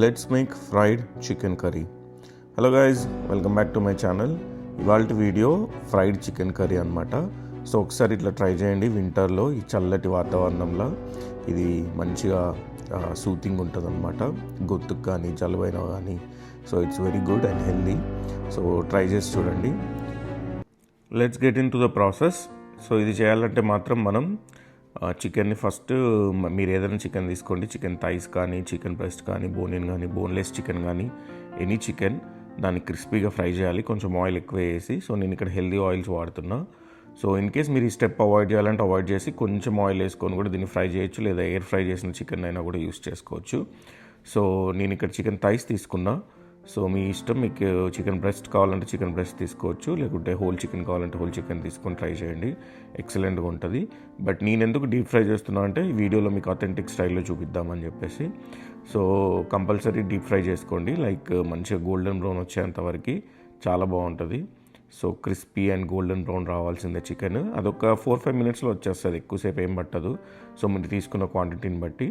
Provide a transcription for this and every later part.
Let's make fried chicken curry. Hello guys, welcome back to my channel. ఇవాళ video fried chicken curry అనమాట. So ఒకసారి ఇట్లా try చేయండి. వింటర్లో ఈ చల్లటి వాతావరణంలో ఇది మంచిగా సూతింగ్ ఉంటుంది అనమాట, గొంతుకు కానీ జలుబైన కానీ. So it's very good and healthy. So try చేసి చూడండి. Let's get in to the process. So ఇది చేయాలంటే మాత్రం మనం చికెన్ని ఫస్ట్ మీరు ఏదైనా చికెన్ తీసుకోండి. చికెన్ థైస్ కానీ, చికెన్ బ్రెస్ట్ కానీ, బోన్ కానీ, బోన్లెస్ చికెన్ కానీ, ఎనీ చికెన్ దాన్ని క్రిస్పీగా ఫ్రై చేయాలి, కొంచెం ఆయిల్ ఎక్కువ వేసి. సో నేను ఇక్కడ హెల్దీ ఆయిల్స్ వాడుతున్నా. సో ఇన్ కేస్ మీరు ఈ స్టెప్ అవాయిడ్ చేయాలంటే అవాయిడ్ చేసి కొంచెం ఆయిల్ వేసుకొని కూడా దీన్ని ఫ్రై చేయొచ్చు, లేదా ఎయిర్ ఫ్రై చేసిన చికెన్ అయినా కూడా యూస్ చేసుకోవచ్చు. సో నేను ఇక్కడ చికెన్ థైస్ తీసుకున్నా. సో మీ ఇష్టం, మీకు చికెన్ బ్రెస్ట్ కావాలంటే చికెన్ బ్రెస్ట్ తీసుకోవచ్చు, లేకుంటే హోల్ చికెన్ కావాలంటే హోల్ చికెన్ తీసుకొని ట్రై చేయండి, ఎక్సలెంట్గా ఉంటుంది. బట్ నేను ఎందుకు డీప్ ఫ్రై చేస్తున్నా అంటే ఈ వీడియోలో మీకు అథెంటిక్ స్టైల్లో చూపిద్దామని చెప్పేసి. సో కంపల్సరీ డీప్ ఫ్రై చేసుకోండి, లైక్ మంచిగా గోల్డెన్ బ్రౌన్ వచ్చేంతవరకు చాలా బాగుంటుంది. So crispy and golden brown రావాల్సిందే చికెన్. అదొక 4-5 మినిట్స్లో వచ్చేస్తుంది, ఎక్కువసేపు ఏం పట్టదు. సో మీరు తీసుకున్న క్వాంటిటీని బట్టి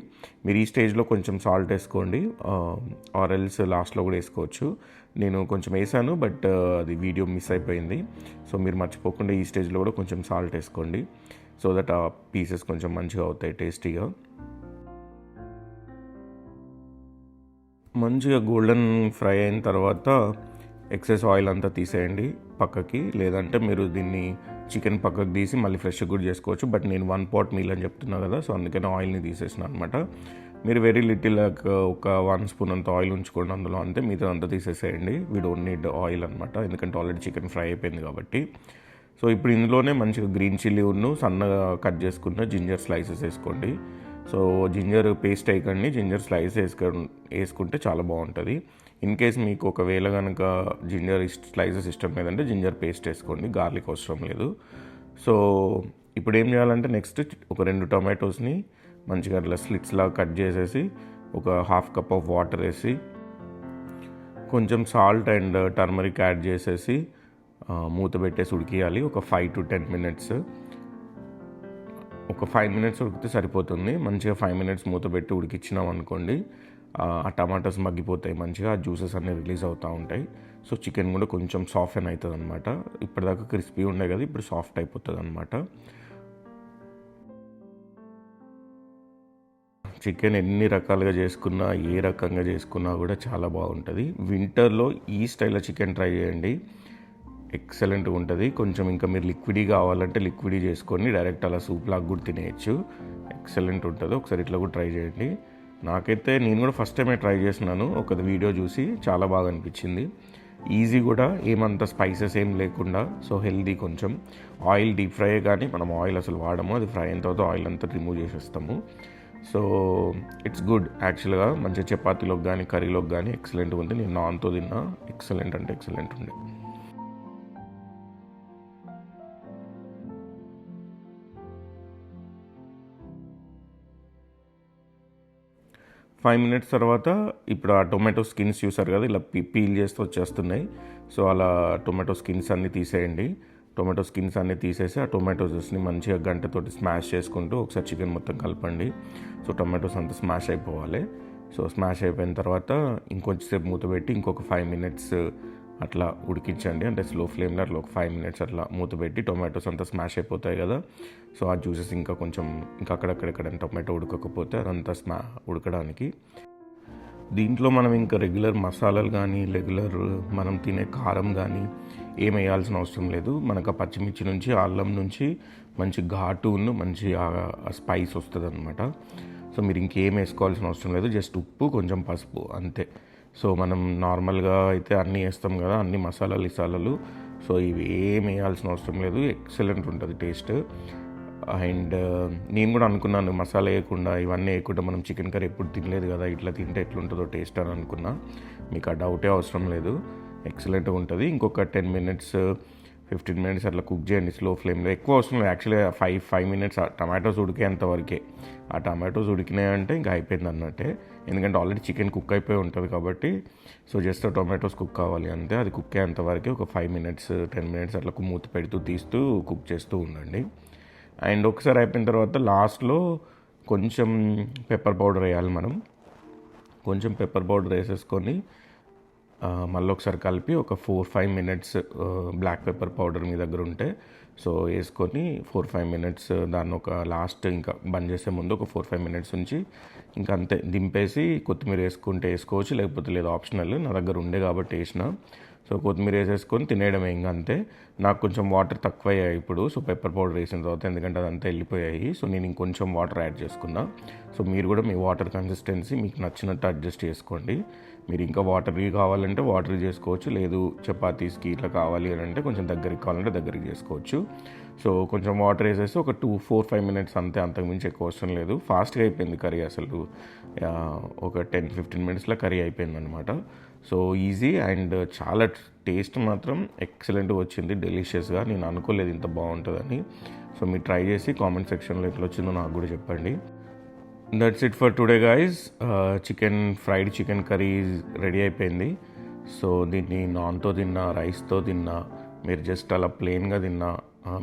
మీరు ఈ స్టేజ్లో కొంచెం సాల్ట్ వేసుకోండి, ఆర్ ఎల్స్ లాస్ట్లో కూడా వేసుకోవచ్చు. నేను కొంచెం వేసాను, బట్ అది వీడియో మిస్ అయిపోయింది. సో మీరు మర్చిపోకుండా ఈ స్టేజ్లో కూడా కొంచెం సాల్ట్ వేసుకోండి, సో దట్ ఆ పీసెస్ కొంచెం మంచిగా అవుతాయి, టేస్టీగా. మంచిగా గోల్డెన్ ఫ్రై అయిన తర్వాత ఎక్సెస్ ఆయిల్ అంతా తీసేయండి పక్కకి, లేదంటే మీరు దీన్ని చికెన్ పక్కకు తీసి మళ్ళీ ఫ్రెష్గా కూడా చేసుకోవచ్చు. బట్ నేను 1 pot మీల్ అని చెప్తున్నా కదా, సో అందుకని ఆయిల్ని తీసేసిన అనమాట. మీరు వెరీ లిటిల్ ఒక 1 spoon అంత ఆయిల్ ఉంచుకోండి అందులో, అంతే. మిగతా అంతా తీసేసేయండి. వీ డోంట్ నీడ్ ఆయిల్ అనమాట, ఎందుకంటే ఆల్రెడీ చికెన్ ఫ్రై అయిపోయింది కాబట్టి. సో ఇప్పుడు ఇందులోనే మంచిగా గ్రీన్ చిల్లీ సన్నగా కట్ చేసుకున్న జింజర్ స్లైసెస్ వేసుకోండి. సో జింజర్ పేస్ట్ వేయకండి, జింజర్ స్లైస్ వేసుకుంటే చాలా బాగుంటుంది. ఇన్ కేస్ మీకు ఒకవేళ కనుక జింజర్ స్లైసెస్ ఇష్టం లేదంటే జింజర్ పేస్ట్ వేసుకోండి, గార్లిక్ అవసరం లేదు. సో ఇప్పుడు ఏం చేయాలంటే నెక్స్ట్ ఒక 2 టొమాటోస్ని మంచిగా అట్లా స్లిట్స్లాగా కట్ చేసేసి ఒక 1/2 cup ఆఫ్ వాటర్ వేసి కొంచెం సాల్ట్ అండ్ టర్మరిక్ యాడ్ చేసేసి మూత పెట్టేసి ఉడికియాలి ఒక 5 to 10 minutes. ఒక 5 minutes ఉడికితే సరిపోతుంది. మంచిగా 5 minutes మూత పెట్టి ఉడికిచ్చినాం అనుకోండి, ఆ టమాటాస్ మగ్గిపోతాయి, మంచిగా ఆ జ్యూసెస్ అన్నీ రిలీజ్ అవుతూ ఉంటాయి. సో చికెన్ కూడా కొంచెం సాఫ్ట్ అవుతుంది అనమాట. ఇప్పటిదాకా క్రిస్పీ ఉండే కదా, ఇప్పుడు సాఫ్ట్ అయిపోతుంది అనమాట. చికెన్ ఎన్ని రకాలుగా చేసుకున్నా, ఏ రకంగా చేసుకున్నా కూడా చాలా బాగుంటుంది. వింటర్లో ఈ స్టైల్లో చికెన్ ట్రై చేయండి, ఎక్సలెంట్గా ఉంటుంది. కొంచెం ఇంకా మీరు లిక్విడీ కావాలంటే లిక్విడీ చేసుకొని డైరెక్ట్ అలా సూప్ లాగా కూడా తినేయచ్చు, ఎక్సలెంట్ ఉంటుంది. ఒకసారి ఇట్లా కూడా ట్రై చేయండి. నాకైతే నేను కూడా ఫస్ట్ టైమే ట్రై చేసినాను, ఒక వీడియో చూసి చాలా బాగా అనిపించింది. ఈజీ కూడా, ఏమంత స్పైసెస్ ఏం లేకుండా. So healthy. కొంచెం ఆయిల్ డీప్ ఫ్రై, కానీ మనం ఆయిల్ అసలు వాడము, అది ఫ్రై అయిన తర్వాత ఆయిల్ అంతా రిమూవ్ చేసేస్తాము. సో ఇట్స్ గుడ్ యాక్చువల్గా. మంచిగా చపాతీలోకి కానీ కర్రీలోకి కానీ ఎక్సలెంట్గా ఉంది. నేను నాన్తో తిన్నా, ఎక్సలెంట్ అంటే ఎక్సలెంట్ ఉండే. 5 minutes తర్వాత ఇప్పుడు ఆ టొమాటో స్కిన్స్ చూసారు కదా, ఇలా పీల్ చేస్తూ వచ్చేస్తున్నాయి. సో అలా టొమాటో స్కిన్స్ అన్నీ తీసేయండి. టొమాటో స్కిన్స్ అన్నీ తీసేసి ఆ టొమాటోస్ని మంచిగా గంటతోటి స్మాష్ చేసుకుంటూ ఒకసారి చికెన్ మొత్తం కలపండి. సో టొమాటోస్ అంతా స్మాష్ అయిపోవాలి. సో స్మాష్ అయిపోయిన తర్వాత ఇంకొంచెంసేపు మూత పెట్టి ఇంకొక 5 minutes అట్లా ఉడికించండి. అంటే స్లో ఫ్లేమ్లో అట్లా ఒక 5 minutes అట్లా మూత పెట్టి టొమాటోస్ అంతా స్మాష్ అయిపోతాయి కదా. సో ఆ జ్యూసెస్ ఇంకా కొంచెం ఇంకా అక్కడెక్కడ టొమాటో ఉడకకపోతే అదంతా ఉడకడానికి. దీంట్లో మనం ఇంకా రెగ్యులర్ మసాలాలు కానీ, రెగ్యులర్ మనం తినే కారం కానీ ఏం వేయాల్సిన అవసరం లేదు. మనకు ఆ పచ్చిమిర్చి నుంచి, అల్లం నుంచి మంచి ఘాటును మంచి స్పైస్ వస్తుంది అనమాట. సో మీరు ఇంకేం వేసుకోవాల్సిన అవసరం లేదు, జస్ట్ ఉప్పు, కొంచెం పసుపు, అంతే. సో మనం నార్మల్గా అయితే అన్నీ వేస్తాం కదా, అన్ని మసాలాలు. సో ఇవి ఏం వేయాల్సిన అవసరం లేదు, ఎక్సలెంట్ ఉంటుంది టేస్ట్. అండ్ నేను కూడా అనుకున్నాను మసాలా వేయకుండా, ఇవన్నీ వేయకుండా మనం చికెన్ కర్రీ ఎప్పుడు తినలేదు కదా, ఇట్లా తింటే ఎట్లుంటుందో టేస్ట్ అని అనుకున్నా. మీకు ఆ డౌటే అవసరం లేదు, ఎక్సలెంట్గా ఉంటుంది. ఇంకొక 10 minutes 15 minutes అట్లా కుక్ చేయండి స్లో ఫ్లేమ్లో. ఎక్కువ అవసరం లేదు యాక్చువల్గా, 5 minutes టమాటోస్ ఉడికేంతవరకే. ఆ టమాటోస్ ఉడికినాయంటే ఇంకా అయిపోయింది అన్నట్టే, ఎందుకంటే ఆల్రెడీ చికెన్ కుక్ అయిపోయి ఉంటుంది కాబట్టి. సో జస్ట్ టొమాటోస్ కుక్ కావాలి అంతే. అది కుక్ అయ్యేంతవరకు ఒక 5 minutes 10 minutes అట్లా మూత పెడుతూ తీస్తూ కుక్ చేస్తూ ఉండండి. అండ్ ఒకసారి అయిపోయిన తర్వాత లాస్ట్లో కొంచెం పెప్పర్ పౌడర్ వేయాలి మనం. కొంచెం పెప్పర్ పౌడర్ వేసేసుకొని మళ్ళీ ఒకసారి కలిపి ఒక 4-5 మినిట్స్ బ్లాక్ పెప్పర్ పౌడర్ మీ దగ్గర ఉంటే సో వేసుకొని 4-5 మినిట్స్ దాన్ని ఒక లాస్ట్ ఇంకా బంద్ చేసే ముందు ఒక 4-5 మినిట్స్ ఉంచి ఇంకా అంతే దింపేసి కొత్తిమీర వేసుకుంటే వేసుకోవచ్చు, లేకపోతే లేదు ఆప్షనల్. నా దగ్గర ఉండే కాబట్టి వేసిన. సో కొత్తిమీర వేసేసుకొని తినేయడమే ఇంకా అంతే. నాకు కొంచెం వాటర్ తక్కువ అయ్యాయి ఇప్పుడు, సో పెప్పర్ పౌడర్ వేసిన తర్వాత, ఎందుకంటే అదంతా వెళ్ళిపోయాయి. సో నేను ఇంకొంచెం వాటర్ యాడ్ చేసుకున్నా. సో మీరు కూడా మీ వాటర్ కన్సిస్టెన్సీ మీకు నచ్చినట్టు అడ్జస్ట్ చేసుకోండి. మీరు ఇంకా వాటరీ కావాలంటే వాటరీ చేసుకోవచ్చు, లేదు చపాతీస్కి ఇట్లా కావాలి అని అంటే కొంచెం దగ్గరికి కావాలంటే దగ్గరికి చేసుకోవచ్చు. సో కొంచెం వాటర్ వేసేసి ఒక 4-5 మినిట్స్ అంతే, అంతకుమించి ఎక్కువ అవసరం లేదు. ఫాస్ట్గా అయిపోయింది కర్రీ, అసలు ఒక 10-15 మినిట్స్లో కర్రీ అయిపోయింది అనమాట. సో ఈజీ అండ్ చాలా టేస్ట్ మాత్రం ఎక్సలెంట్గా వచ్చింది, డెలిషియస్గా. నేను అనుకోలేదు ఇంత బాగుంటుందని. సో మీరు ట్రై చేసి కామెంట్ సెక్షన్లో ఎట్లా వచ్చిందో నాకు కూడా చెప్పండి. That's it for today guys. Fried chicken curry ready అయిపోయింది. సో దీన్ని నాన్తో తిన్నా, రైస్తో తిన్నా, మీరు జస్ట్ అలా ప్లెయిన్గా తిన్నా,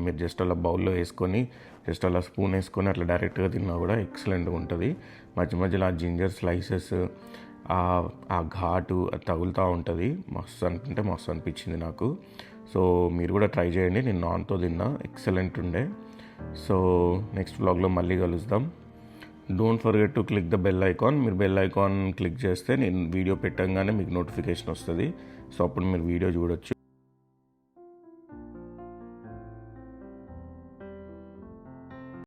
మీరు జస్ట్ అలా బౌల్లో వేసుకొని జస్ట్ అలా స్పూన్ వేసుకొని అట్లా డైరెక్ట్గా తిన్నా కూడా ఎక్సలెంట్గా ఉంటుంది. మధ్య మధ్యలో ఆ జింజర్ స్లైసెస్, ఆ ఘాటు అది తగులుతూ ఉంటుంది. మస్తు అనిపించింది నాకు. సో మీరు కూడా ట్రై చేయండి. నేను నాన్తో తిన్నా, ఎక్సలెంట్ ఉండే. సో నెక్స్ట్ వ్లాగ్లో మళ్ళీ కలుద్దాం. Don't forget to click the bell icon. మీరు బెల్ ఐకాన్ క్లిక్ చేస్తే నేను వీడియో పెట్టగానే మీకు నోటిఫికేషన్ వస్తుంది. సో అప్పుడు మీరు వీడియో చూడొచ్చు.